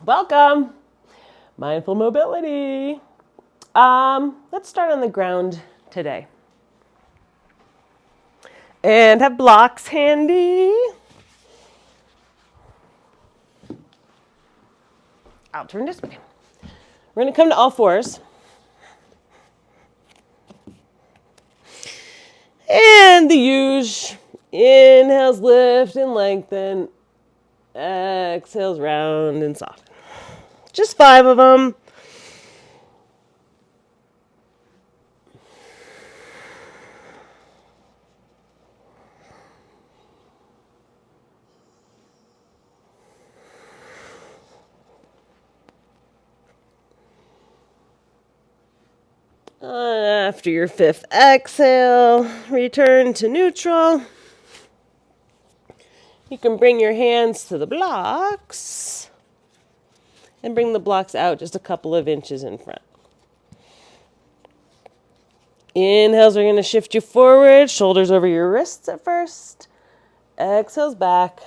Welcome. Mindful mobility. Let's start on the ground today. And have blocks handy. I'll turn this way. We're going to come to all fours. And the usual. Inhales, lift and lengthen. Exhales, round and soften. Just 5 of them. After your 5th exhale, return to neutral. You can bring your hands to the blocks and bring the blocks out just a couple of inches in front. Inhales are going to shift you forward, shoulders over your wrists at first. Exhales back.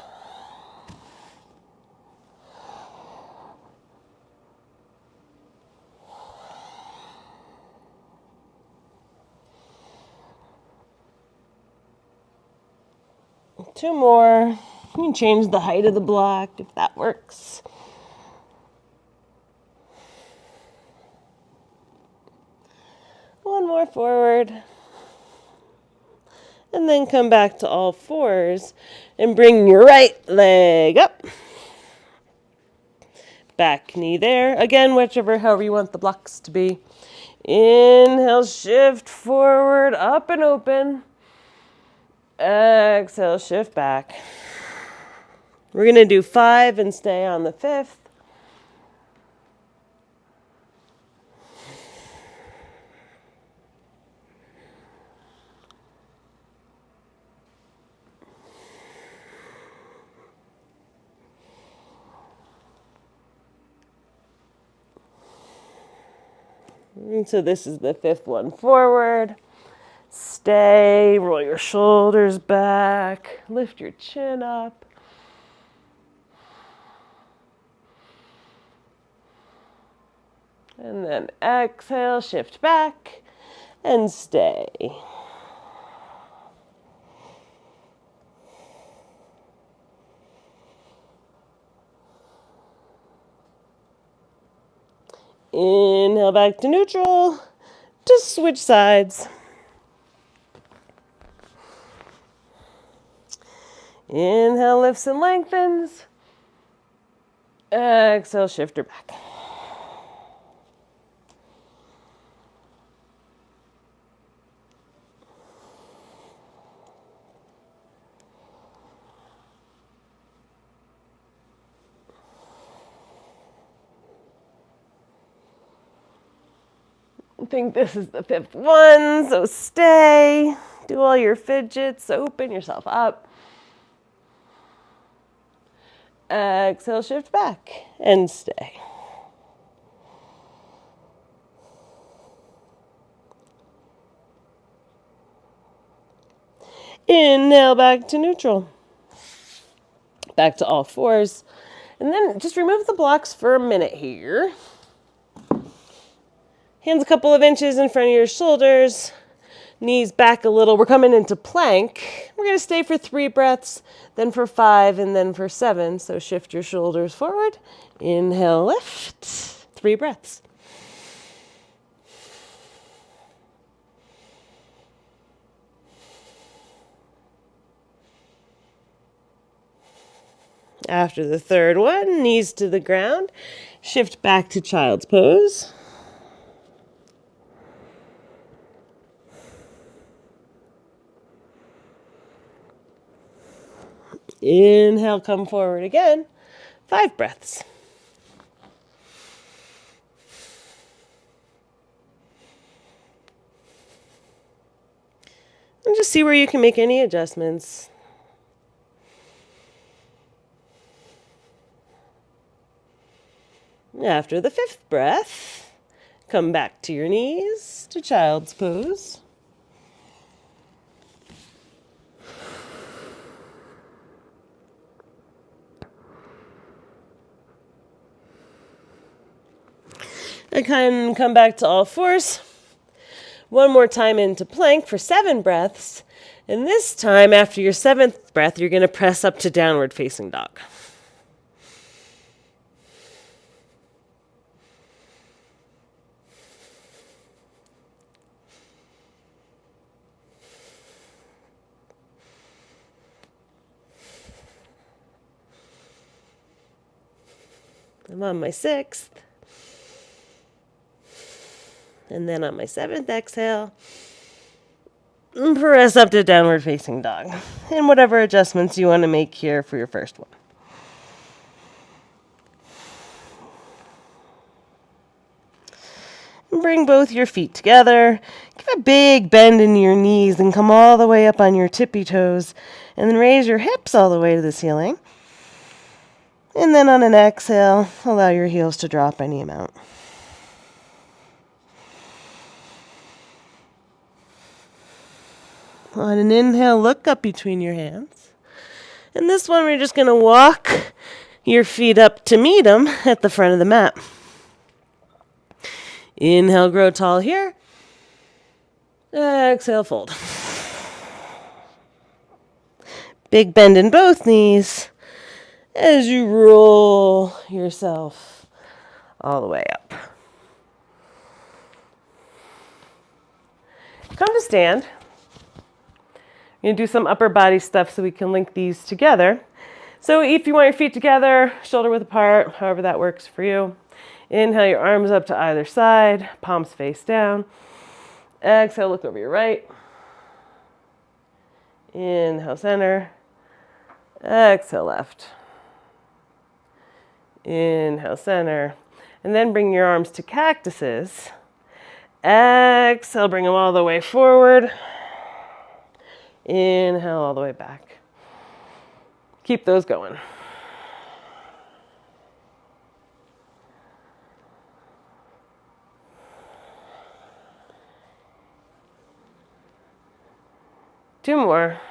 Two more. You can change the height of the block if that works. One more forward. And then come back to all fours and bring your right leg up. Back knee there. Again, however you want the blocks to be. Inhale, shift forward, up and open. Exhale, shift back. We're going to do 5 and stay on the 5th. And so this is the 5th one forward. Stay, roll your shoulders back, lift your chin up. And then exhale, shift back and stay. Inhale back to neutral. Just switch sides. Inhale, lifts and lengthens. Exhale, shift her back. I think this is the 5th one, so stay. Do all your fidgets, open yourself up. Exhale, shift back and stay. Inhale back to neutral. Back to all fours. And then just remove the blocks for a minute here. Hands a couple of inches in front of your shoulders. Knees back a little. We're coming into plank. We're going to stay for 3 breaths, then for 5, and then for 7. So shift your shoulders forward. Inhale, lift. 3 breaths. After the 3rd one, knees to the ground. Shift back to child's pose. Inhale, come forward again. 5 breaths. And just see where you can make any adjustments. After the 5th breath, come back to your knees to child's pose. I can come back to all fours. One more time into plank for 7 breaths. And this time, after your 7th breath, you're going to press up to downward facing dog. I'm on my 6th. And then on my 7th exhale, press up to downward facing dog. And whatever adjustments you want to make here for your first one. Bring both your feet together. Give a big bend in your knees and come all the way up on your tippy toes. And then raise your hips all the way to the ceiling. And then on an exhale, allow your heels to drop any amount. On an inhale, look up between your hands. And this one, we're just going to walk your feet up to meet them at the front of the mat. Inhale, grow tall here. Exhale, fold. Big bend in both knees as you roll yourself all the way up. Come to stand. We're going to do some upper body stuff so we can link these together. So if you want your feet together, shoulder width apart, however that works for you. Inhale your arms up to either side, palms face down. Exhale, look over your right. Inhale, center. Exhale, left. Inhale, center. And then bring your arms to cactuses. Exhale, bring them all the way forward. Inhale all the way back. Keep those going. Two more.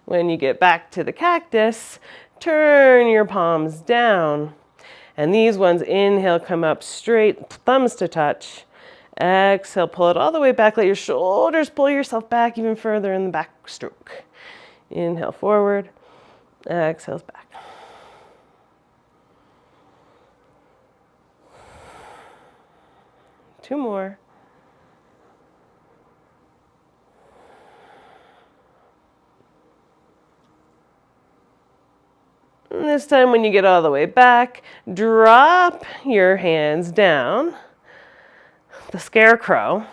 When you get back to the cactus, turn your palms down. And these ones, inhale, come up straight, thumbs to touch. Exhale, pull it all the way back. Let your shoulders pull yourself back even further in the back stroke. Inhale, forward. Exhale, back. Two more. And this time when you get all the way back, drop your hands down, the scarecrow.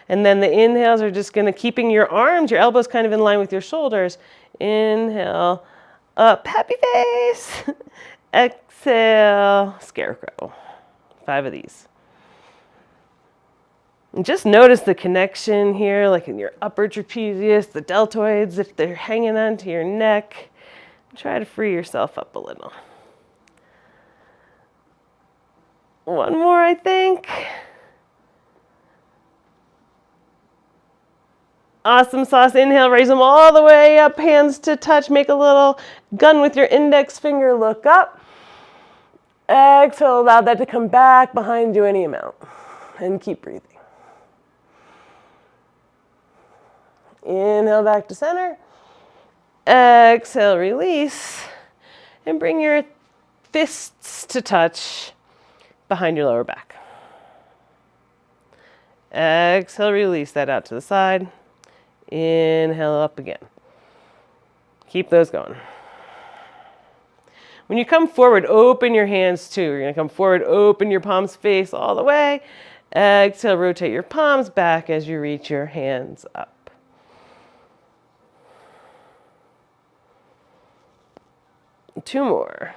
And then the inhales are just going to keeping your arms, your elbows kind of in line with your shoulders. Inhale, up, happy face. Exhale, scarecrow. 5 of these. And just notice the connection here, like in your upper trapezius, the deltoids, if they're hanging onto your neck. Try to free yourself up a little. One more, I think. Awesome sauce. Inhale, raise them all the way up, hands to touch. Make a little gun with your index finger, look up. Exhale, allow that to come back behind you any amount. And keep breathing. Inhale back to center. Exhale, release. And bring your fists to touch behind your lower back. Exhale, release that out to the side. Inhale, up again. Keep those going. When you come forward, open your hands too. You're going to come forward, open your palms face all the way. Exhale, rotate your palms back as you reach your hands up. Two more.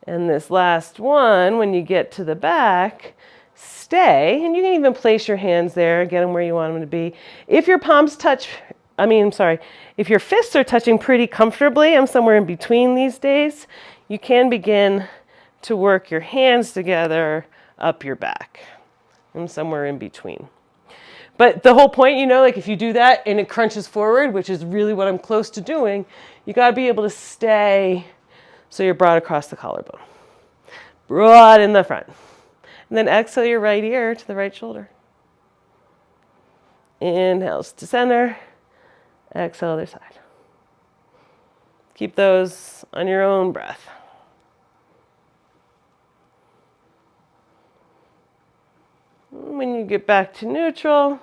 And this last one, when you get to the back, stay, and you can even place your hands there, get them where you want them to be. If your palms touch, if your fists are touching pretty comfortably, I'm somewhere in between these days, you can begin to work your hands together up your back. I'm somewhere in between. But the whole point, you know, like if you do that and it crunches forward, which is really what I'm close to doing, you got to be able to stay so you're broad across the collarbone. Broad in the front. And then exhale your right ear to the right shoulder. Inhales to center. Exhale other side. Keep those on your own breath. When you get back to neutral,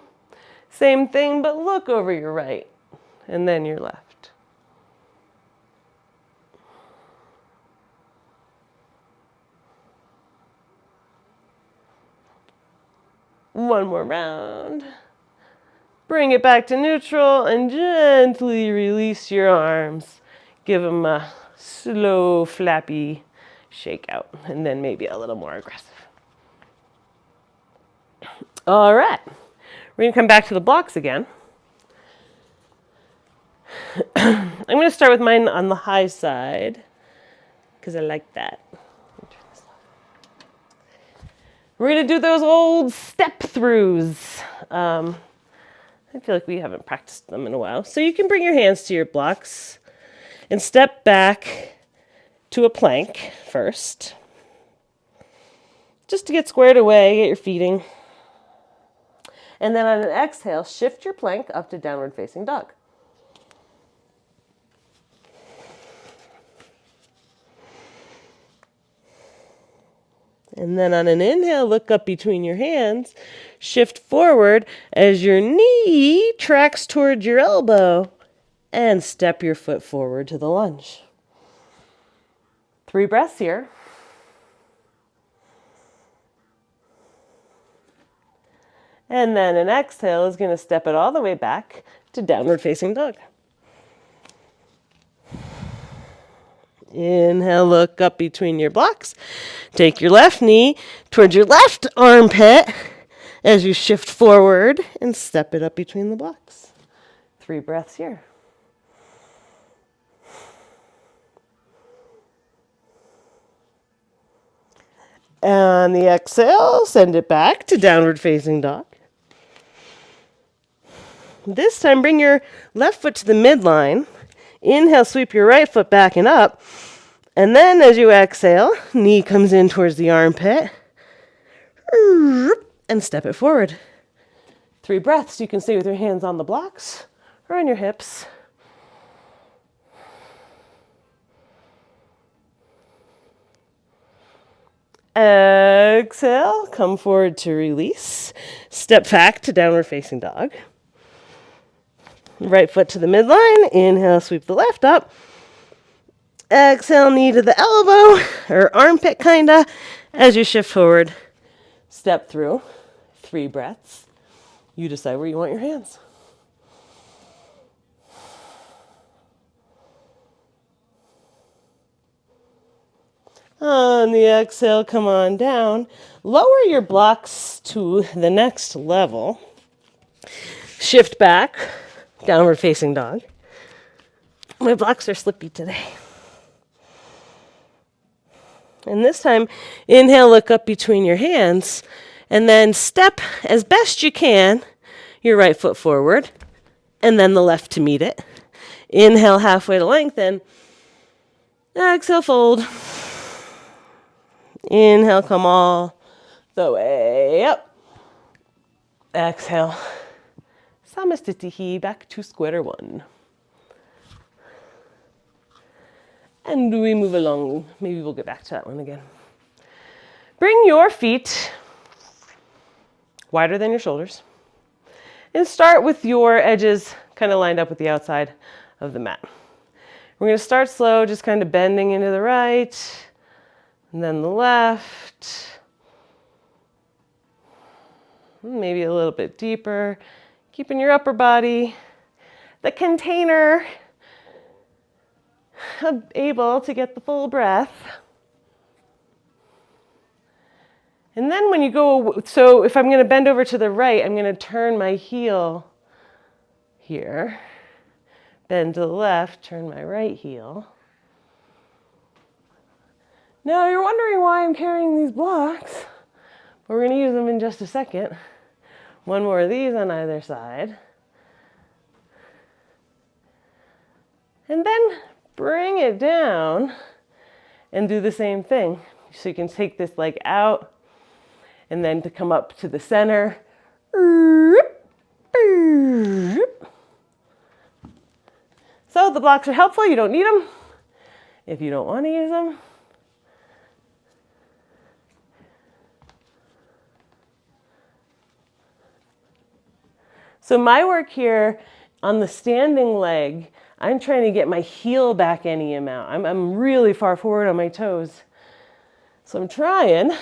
same thing, but look over your right and then your left. One more round. Bring it back to neutral and gently release your arms. Give them a slow, flappy shake out, and then maybe a little more aggressive. All right, we're gonna come back to the blocks again. I'm gonna start with mine on the high side, because I like that. We're gonna do those old step throughs. I feel like we haven't practiced them in a while. So you can bring your hands to your blocks and step back to a plank first. Just to get squared away, get your feeting. And then on an exhale, shift your plank up to downward facing dog. And then on an inhale, look up between your hands, shift forward as your knee tracks toward your elbow, and step your foot forward to the lunge. 3 breaths here. And then an exhale is going to step it all the way back to downward facing dog. Inhale, look up between your blocks. Take your left knee towards your left armpit as you shift forward and step it up between the blocks. 3 breaths here. On the exhale, send it back to downward facing dog. This time, bring your left foot to the midline. Inhale, sweep your right foot back and up. And then as you exhale, knee comes in towards the armpit. And step it forward. 3 breaths. You can stay with your hands on the blocks or on your hips. Exhale, come forward to release. Step back to downward facing dog. Right foot to the midline. Inhale, sweep the left up. Exhale, knee to the elbow, or armpit kinda. As you shift forward, step through. 3 breaths. You decide where you want your hands. On the exhale, come on down. Lower your blocks to the next level. Shift back, downward facing dog. My blocks are slippy today. And this time, inhale, look up between your hands, and then step as best you can your right foot forward, and then the left to meet it. Inhale, halfway to lengthen. Exhale, fold. Inhale, come all the way up. Exhale. Samastitihi, back to square one. And we move along. Maybe we'll get back to that one again. Bring your feet wider than your shoulders. And start with your edges kind of lined up with the outside of the mat. We're going to start slow, just kind of bending into the right, and then the left. Maybe a little bit deeper. Keeping your upper body, the container, able to get the full breath. And then when you go, so if I'm going to bend over to the right, I'm going to turn my heel here. Bend to the left, turn my right heel. Now you're wondering why I'm carrying these blocks, but we're going to use them in just a second. One more of these on either side. And then bring it down and do the same thing. So you can take this leg out and then to come up to the center. So the blocks are helpful, you don't need them. If you don't want to use them, so my work here on the standing leg, I'm trying to get my heel back any amount. I'm really far forward on my toes. So I'm trying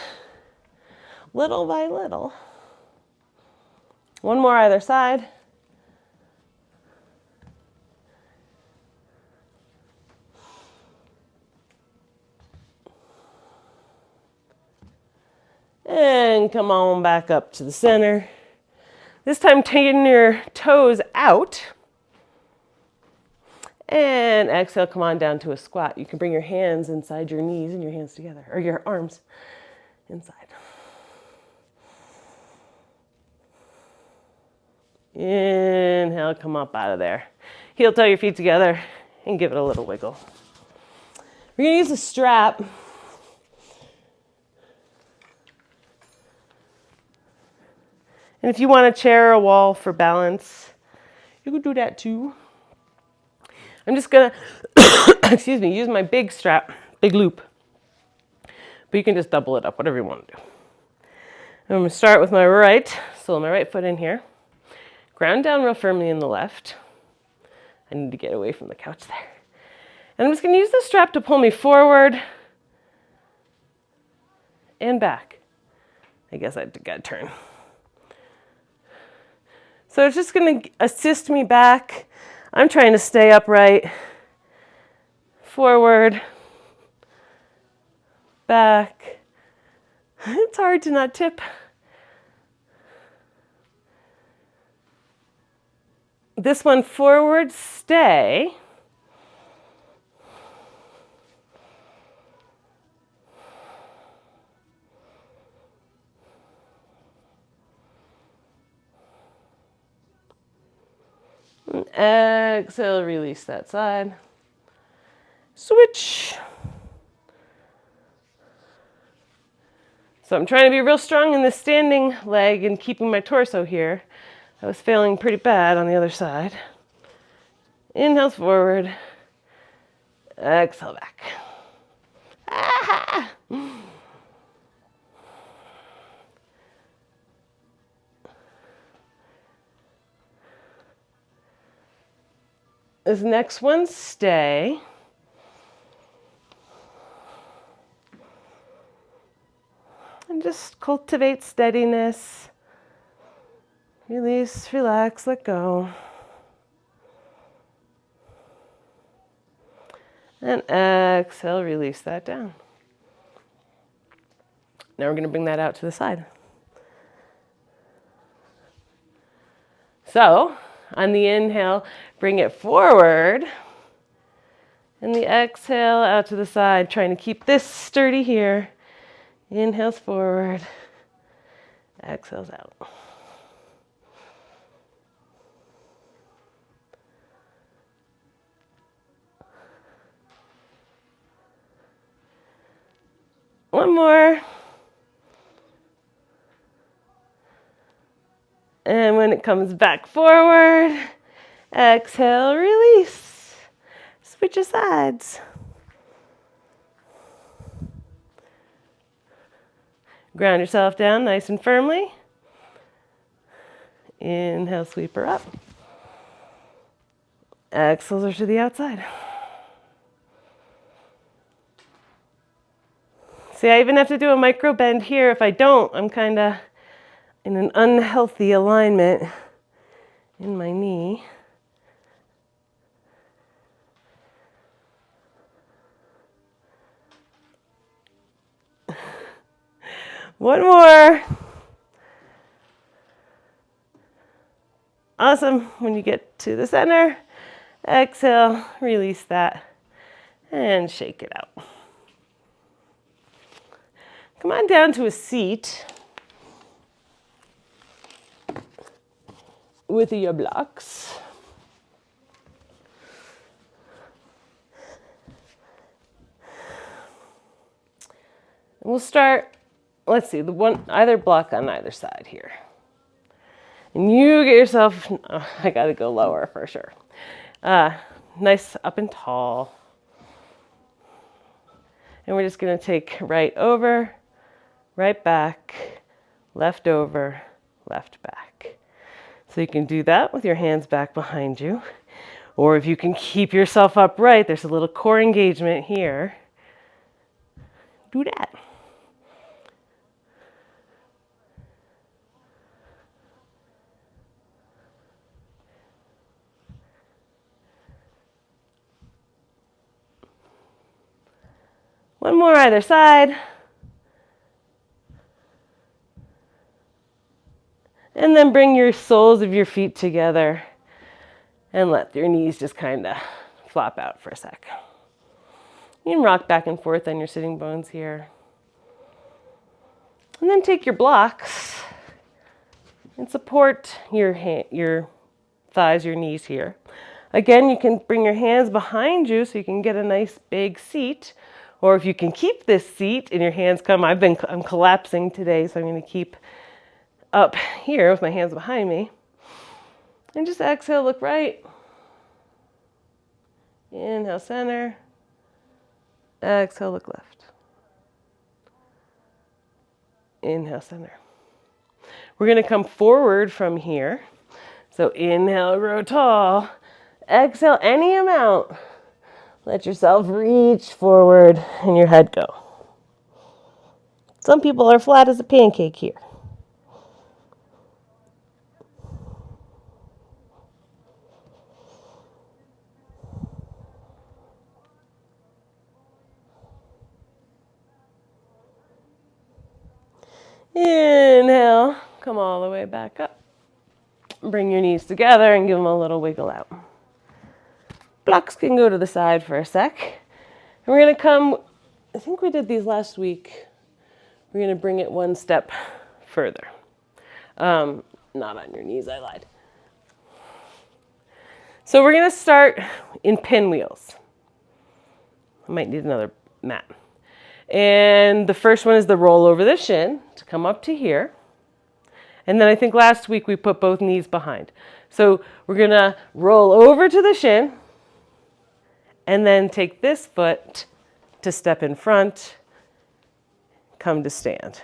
little by little. One more either side. And come on back up to the center. This time taking your toes out. And exhale, come on down to a squat. You can bring your hands inside your knees and your hands together, or your arms inside. Inhale, come up out of there. Heel toe your feet together and give it a little wiggle. We're gonna use a strap. And if you want a chair or a wall for balance, you can do that too. I'm just gonna, excuse me, use my big strap, big loop. But you can just double it up, whatever you want to do. I'm gonna start with my right, so my right foot in here. Ground down real firmly in the left. I need to get away from the couch there. And I'm just gonna use the strap to pull me forward and back. I guess I gotta turn. So it's just gonna assist me back. I'm trying to stay upright, forward, back. It's hard to not tip. This one, forward, stay. And exhale, release that side. Switch. So I'm trying to be real strong in this standing leg and keeping my torso here. I was failing pretty bad on the other side. Inhale forward. Exhale back. Ah! This next one, stay. And just cultivate steadiness. Release, relax, let go. And exhale, release that down. Now we're going to bring that out to the side. So, on the inhale, bring it forward. And the exhale out to the side, trying to keep this sturdy here. Inhales forward, exhales out. One more. And when it comes back forward, exhale, release. Switch your sides. Ground yourself down nice and firmly. Inhale, sweep her up. Exhales her to the outside. See, I even have to do a micro bend here. If I don't, I'm kind of in an unhealthy alignment in my knee. One more. Awesome. When you get to the center, exhale, release that, and shake it out. Come on down to a seat. with your blocks. And we'll start, let's see, either block on either side here. And you get yourself, oh, I gotta go lower for sure. Nice up and tall. And we're just gonna take right over, right back, left over, left back. So you can do that with your hands back behind you. Or if you can keep yourself upright, there's a little core engagement here. Do that. One more either side. And then bring your soles of your feet together and let your knees just kind of flop out for a sec. You can rock back and forth on your sitting bones here. And then take your blocks and support your thighs, your knees here. Again, you can bring your hands behind you so you can get a nice big seat. Or if you can keep this seat and your hands come, I'm collapsing today, so I'm going to keep up here with my hands behind me. And just exhale, look right. Inhale, center. Exhale, look left. Inhale, center. We're going to come forward from here. So inhale, grow tall. Exhale, any amount. Let yourself reach forward and your head go. Some people are flat as a pancake here. Inhale, come all the way back up. Bring your knees together and give them a little wiggle out. Blocks can go to the side for a sec. And we're going to come, I think we did these last week. We're going to bring it one step further. Not on your knees, I lied. So we're going to start in pinwheels. I might need another mat. And the first one is the roll over the shin to come up to here. And then I think last week we put both knees behind. So we're going to roll over to the shin and then take this foot to step in front, come to stand.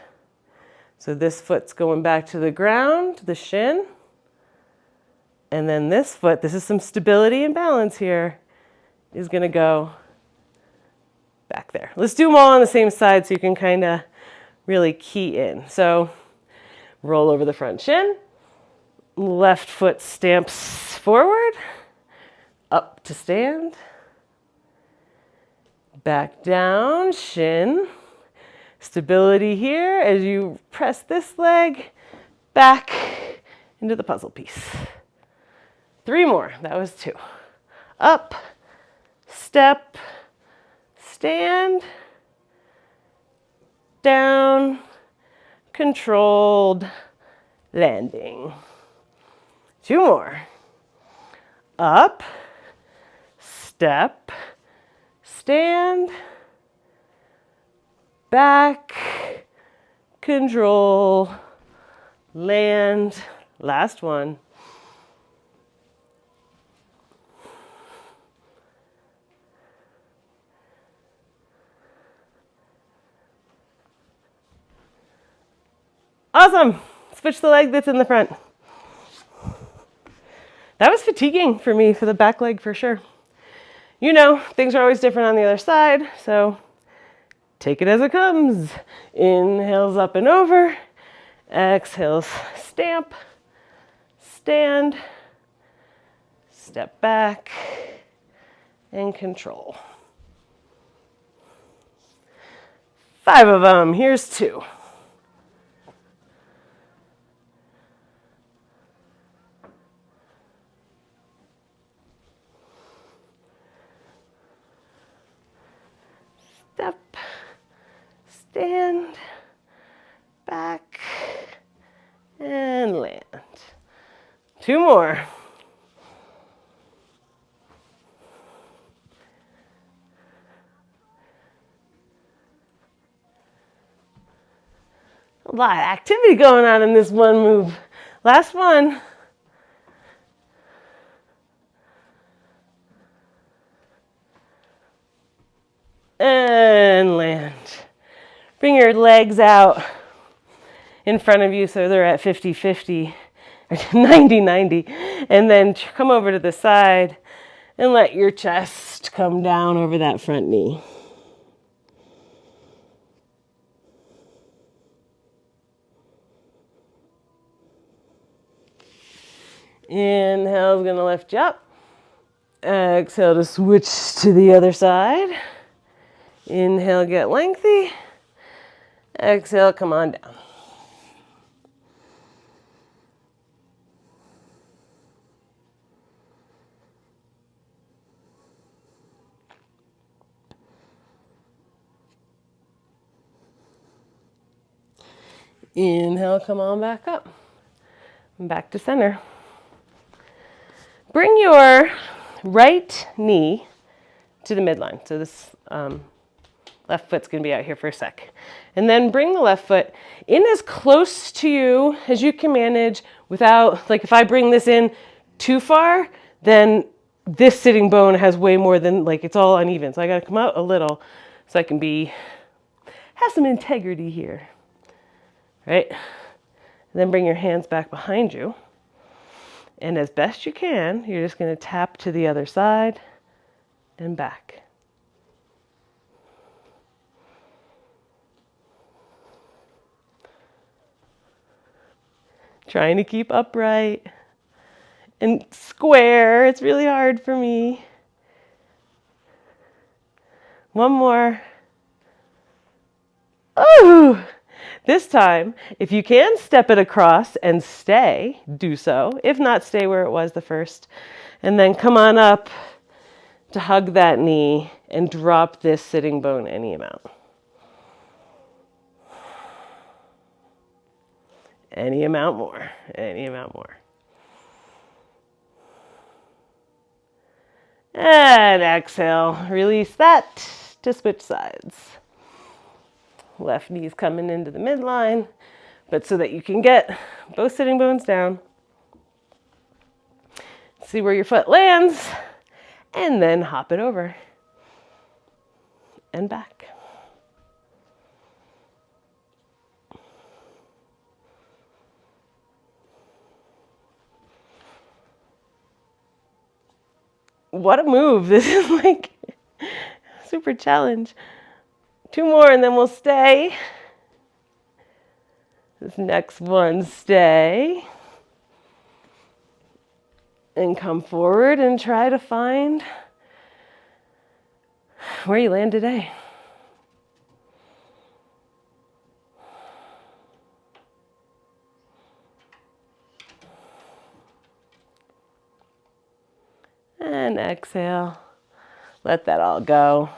So this foot's going back to the ground, the shin. And then this foot, this is some stability and balance here, is going to go back there. Let's do them all on the same side so you can kind of really key in. So roll over the front shin. Left foot stamps forward, up to stand. Back down, shin. Stability here as you press this leg back into the puzzle piece. 3 more, that was 2. Up, step, stand, down, controlled, landing. 2 more. Up, step, stand, back, control, land. Last one. Awesome. Switch the leg that's in the front. That was fatiguing for me for the back leg for sure. You know, things are always different on the other side, so take it as it comes. Inhales up and over. Exhales, stamp, stand, step back, and control. 5 of them. Here's 2. Step, stand, back, and land. 2 more. A lot of activity going on in this one move. Last one. And land. Bring your legs out in front of you so they're at 50-50 or 90-90. And then come over to the side and let your chest come down over that front knee. Inhale is going to lift you up. Exhale to switch to the other side. Inhale, get lengthy. Exhale, come on down. Inhale, come on back up. Back to center. Bring your right knee to the midline. So this left foot's going to be out here for a sec. And then bring the left foot in as close to you as you can manage without, like if I bring this in too far, then this sitting bone has way more than, like it's all uneven. So I got to come out a little so I can have some integrity here. Right? And then bring your hands back behind you. And as best you can, you're just going to tap to the other side and back. Trying to keep upright and square. It's really hard for me. One more. Oh! This time, if you can step it across and stay, do so. If not, stay where it was the first. And then come on up to hug that knee and drop this sitting bone any amount. Any amount more. Any amount more. And exhale. Release that to switch sides. Left knee's coming into the midline, but so that you can get both sitting bones down. See where your foot lands, and then hop it over and back. What a move. This is like super challenge. 2 more and then we'll stay. This next one, stay. And come forward and try to find where you land today. And exhale. Let that all go.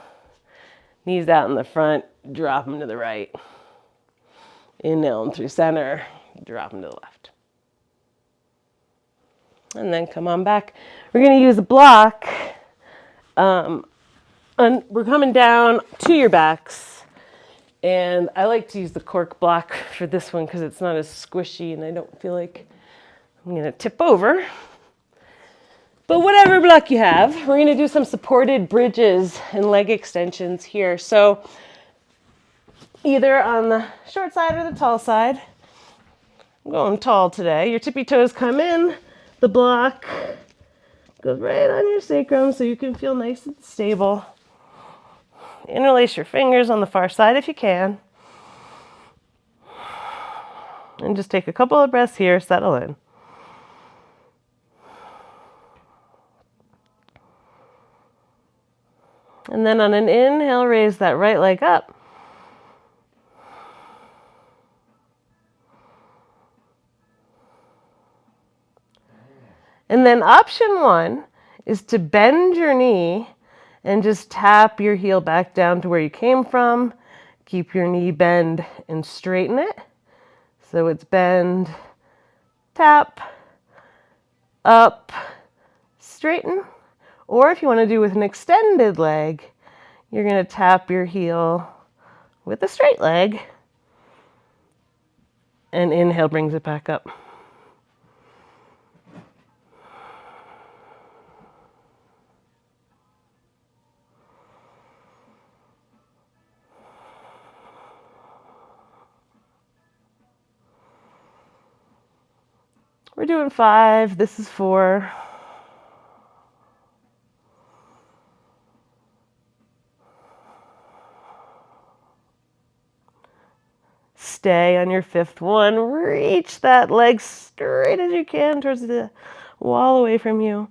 Knees out in the front, drop them to the right. Inhale them through center, drop them to the left. And then come on back. We're going to use a block. And we're coming down to your backs. And I like to use the cork block for this one because it's not as squishy and I don't feel like I'm going to tip over. But whatever block you have, we're going to do some supported bridges and leg extensions here. So either on the short side or the tall side. I'm going tall today. Your tippy toes come in. The block goes right on your sacrum so you can feel nice and stable. Interlace your fingers on the far side if you can. And just take a couple of breaths here, settle in. And then on an inhale, raise that right leg up. And then option 1 is to bend your knee and just tap your heel back down to where you came from. Keep your knee bend and straighten it. So it's bend, tap, up, straighten. Or if you want to do with an extended leg, you're going to tap your heel with a straight leg. And inhale brings it back up. We're doing 5. This is 4. Stay on your 5th one. Reach that leg straight as you can towards the wall away from you.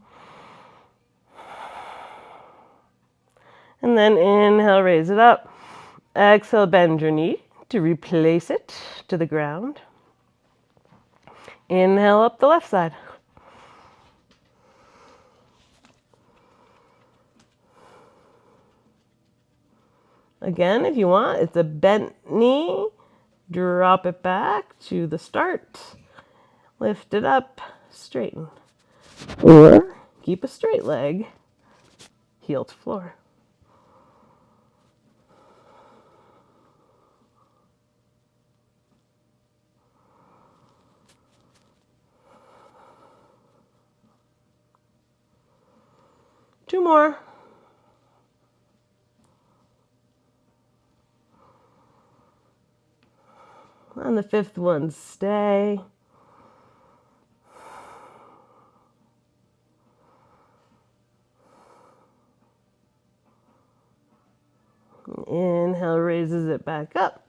And then inhale, raise it up. Exhale, bend your knee to replace it to the ground. Inhale up the left side. Again, if you want, it's a bent knee. Drop it back to the start. Lift it up, straighten. Or keep a straight leg, heel to floor. Two more. On the 5th one, stay. Inhale, raises it back up.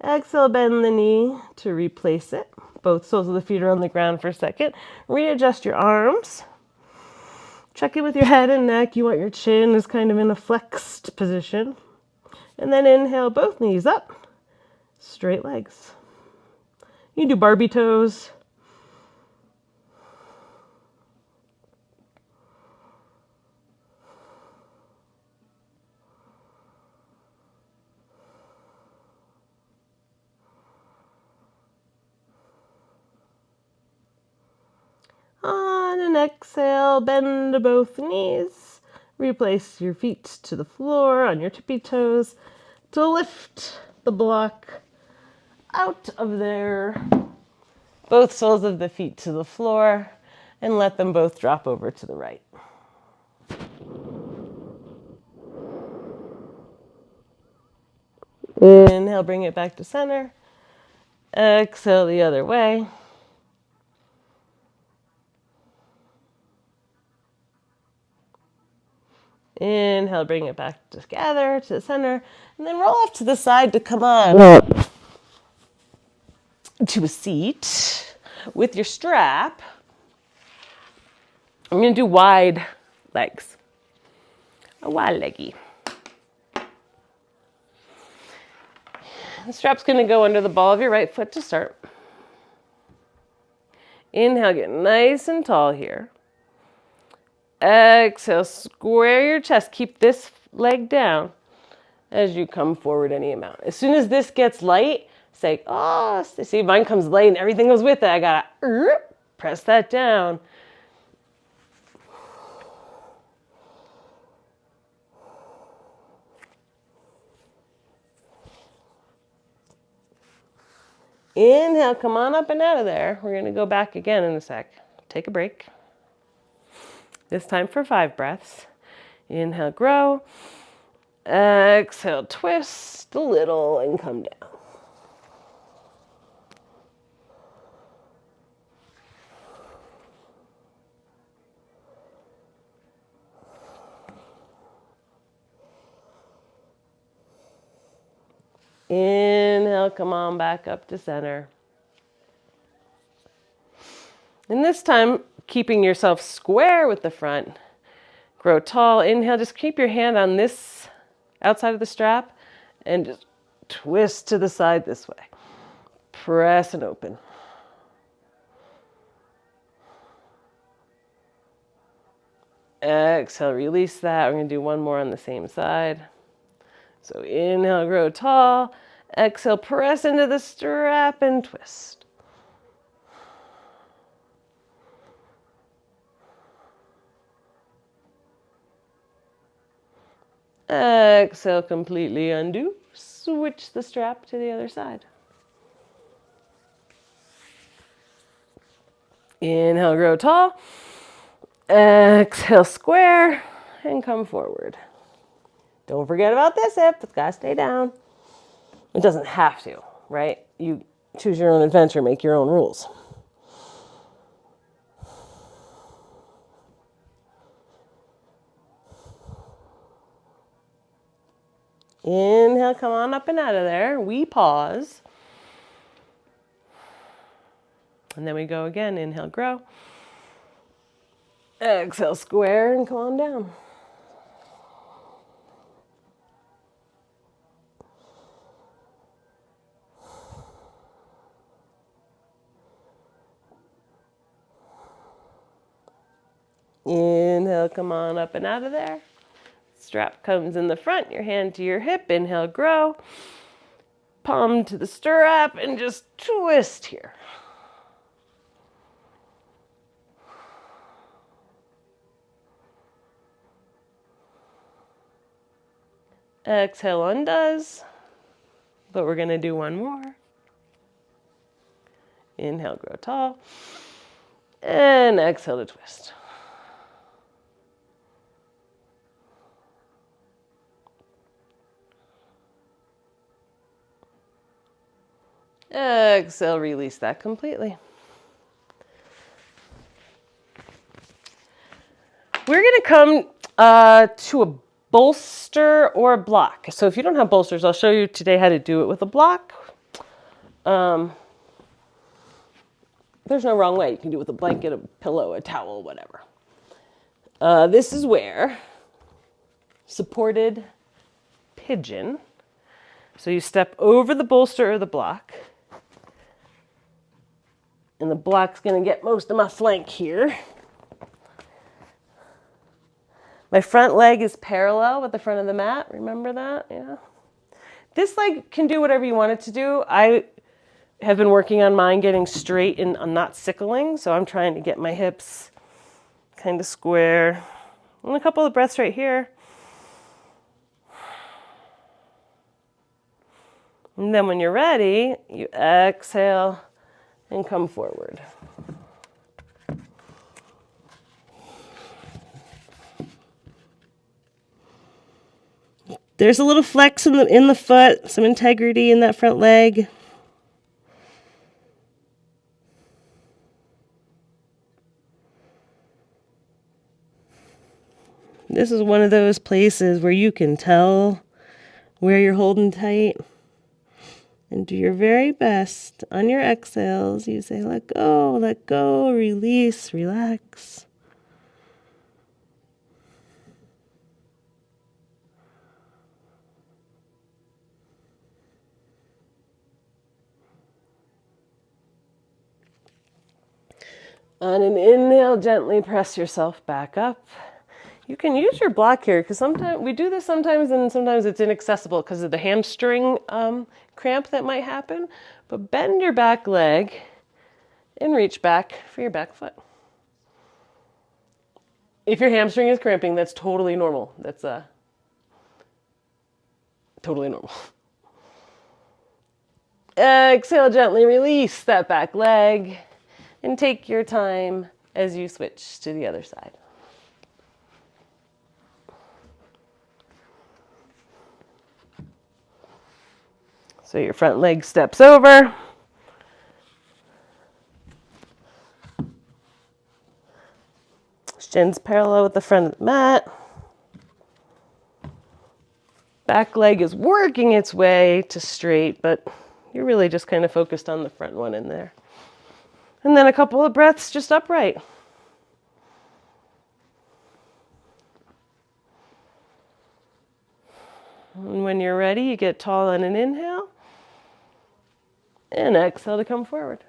Exhale, bend the knee to replace it. Both soles of the feet are on the ground for a second. Readjust your arms. Check in with your head and neck. You want your chin is kind of in a flexed position. And then inhale, both knees up. Straight legs. You can do Barbie toes. On an exhale, bend both knees. Replace your feet to the floor on your tippy toes to lift the block out of there. Both soles of the feet to the floor and let them both drop over to the right. Inhale, bring it back to center. Exhale the other way. Inhale, bring it back together to the center. And then roll off to the side to come on to a seat with your strap. I'm going to do wide legs. A wide leggy. The strap's going to go under the ball of your right foot to start. Inhale, get nice and tall here. Exhale, square your chest. Keep this leg down as you come forward any amount. As soon as this gets light, say, oh, see, mine comes light and everything goes with it. I got to press that down. Inhale, come on up and out of there. We're going to go back again in a sec. Take a break. This time for 5 breaths. Inhale, grow. Exhale, twist a little and come down. Inhale, come on back up to center. And this time, keeping yourself square with the front. Grow tall. Inhale, just keep your hand on this outside of the strap and just twist to the side this way. Press and open. Exhale, release that. We're going to do one more on the same side. So inhale, grow tall. Exhale, press into the strap and twist. Exhale, completely undo. Switch the strap to the other side. Inhale, grow tall. Exhale, square, and come forward. Don't forget about this hip. It's got to stay down. It doesn't have to, right? You choose your own adventure, make your own rules. Inhale, come on up and out of there. We pause. And then we go again. Inhale, grow. Exhale, square, and come on down. Inhale, come on up and out of there. Strap comes in the front, your hand to your hip. Inhale, grow. Palm to the stirrup and just twist here. Exhale, undoes. But we're going to do one more. Inhale, grow tall. And exhale to twist. Exhale, release that completely. We're going to come to a bolster or a block. So if you don't have bolsters, I'll show you today how to do it with a block. There's no wrong way. You can do it with a blanket, a pillow, a towel, whatever. This is where supported pigeon. So you step over the bolster or the block. And the block's going to get most of my flank here. My front leg is parallel with the front of the mat. Remember that? Yeah. This leg can do whatever you want it to do. I have been working on mine getting straight and not sickling. So I'm trying to get my hips kind of square. And a couple of breaths right here. And then when you're ready, you exhale and come forward. There's a little flex in the foot, some integrity in that front leg. This is one of those places where you can tell where you're holding tight. And do your very best on your exhales. You say, let go, release, relax. On an inhale, gently press yourself back up. You can use your block here because sometimes we do this sometimes and sometimes it's inaccessible because of the hamstring cramp that might happen. But bend your back leg and reach back for your back foot. If your hamstring is cramping, that's totally normal. That's totally normal. Exhale, gently release that back leg and take your time as you switch to the other side. So your front leg steps over. Shin's parallel with the front of the mat. Back leg is working its way to straight, but you're really just kind of focused on the front one in there. And then a couple of breaths just upright. And when you're ready, you get tall on an inhale. And exhale to come forward.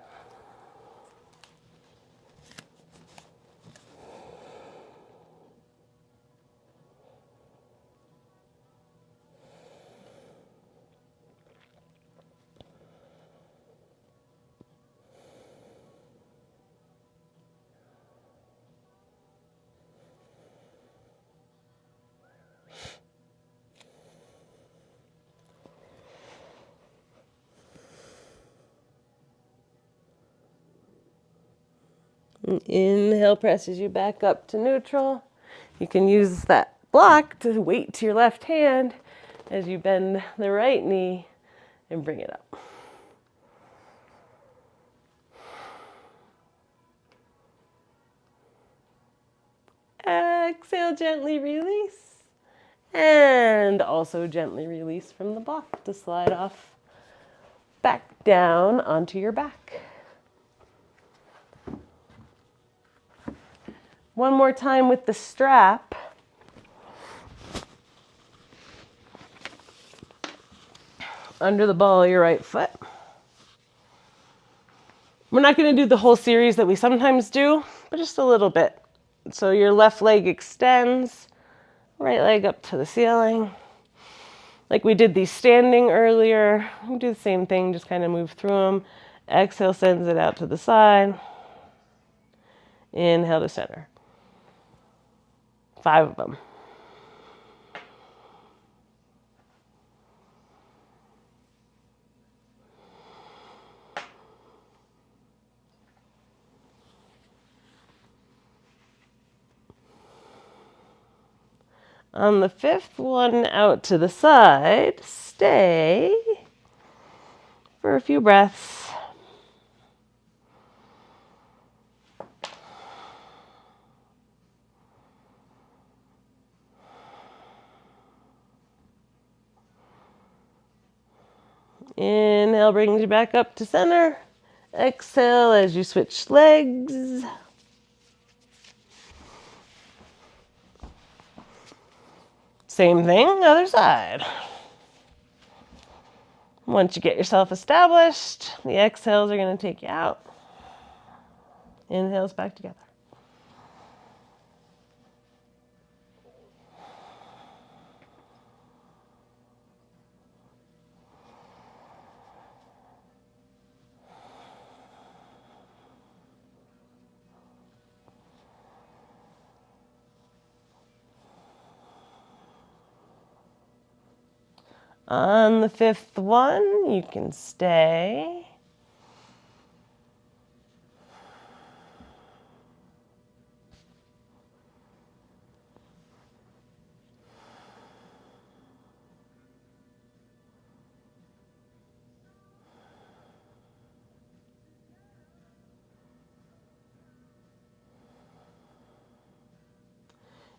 And inhale presses you back up to neutral. You can use that block to weight to your left hand as you bend the right knee and bring it up. Exhale, gently release. And also gently release from the block to slide off back down onto your back. One more time with the strap. Under the ball of your right foot. We're not going to do the whole series that we sometimes do, but just a little bit. So your left leg extends, right leg up to the ceiling. Like we did these standing earlier, we do the same thing, just kind of move through them. Exhale sends it out to the side. Inhale to center. 5 of them. On the 5th one out to the side, stay for a few breaths. Inhale brings you back up to center. Exhale as you switch legs. Same thing, other side. Once you get yourself established, the exhales are going to take you out. Inhales back together. On the 5th one, you can stay.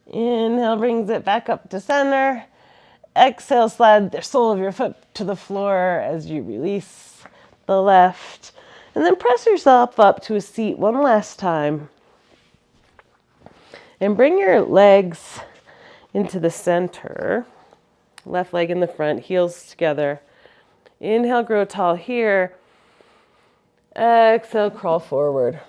Inhale brings it back up to center. Exhale, slide the sole of your foot to the floor as you release the left. And then press yourself up to a seat one last time. And bring your legs into the center. Left leg in the front, heels together. Inhale, grow tall here. Exhale, crawl forward.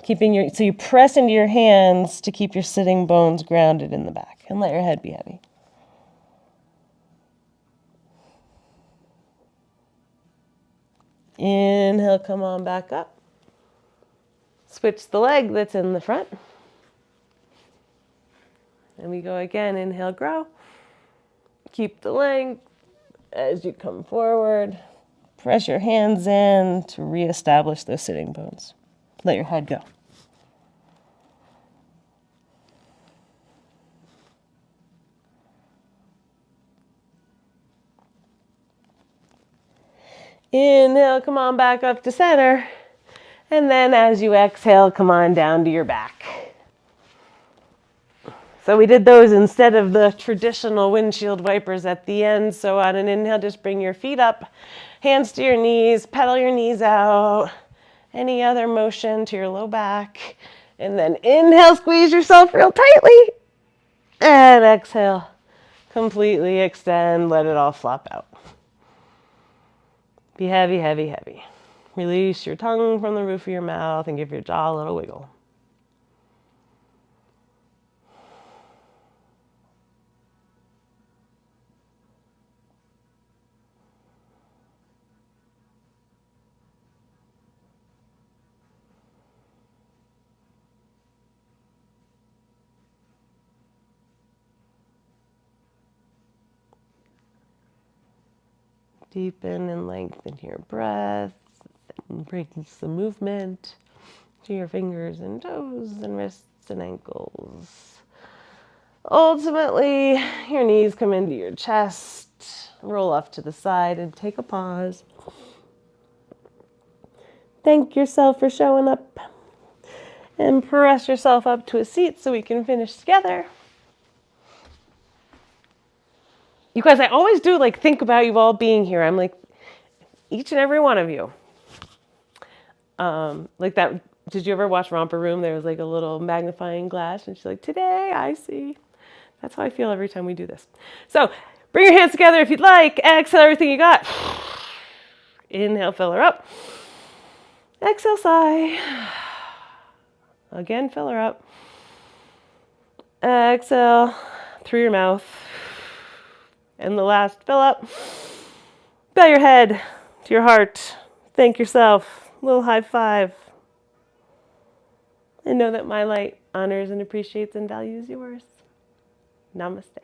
So you press into your hands to keep your sitting bones grounded in the back and let your head be heavy. Inhale, come on back up. Switch the leg that's in the front. And we go again, inhale, grow. Keep the length as you come forward. Press your hands in to reestablish those sitting bones. Let your head go. Inhale, come on back up to center. And then as you exhale, come on down to your back. So we did those instead of the traditional windshield wipers at the end. So on an inhale, just bring your feet up, hands to your knees, pedal your knees out. Any other motion to your low back. And then inhale, squeeze yourself real tightly. And exhale, completely extend, let it all flop out. Be heavy, heavy, heavy. Release your tongue from the roof of your mouth and give your jaw a little wiggle. Deepen and lengthen your breath. Embrace the movement. to your fingers and toes and wrists and ankles. Ultimately, your knees come into your chest, roll off to the side and take a pause. Thank yourself for showing up and press yourself up to a seat so we can finish together. You guys, I always do like think about you all being here. I'm like, each and every one of you. Like that, did you ever watch Romper Room? There was like a little magnifying glass and she's like, today I see. That's how I feel every time we do this. So bring your hands together if you'd like. Exhale everything you got. Inhale, fill her up. Exhale, sigh. Again, fill her up. Exhale through your mouth. And the last, fill up. Bow your head to your heart. Thank yourself. A little high five. And know that my light honors and appreciates and values yours. Namaste.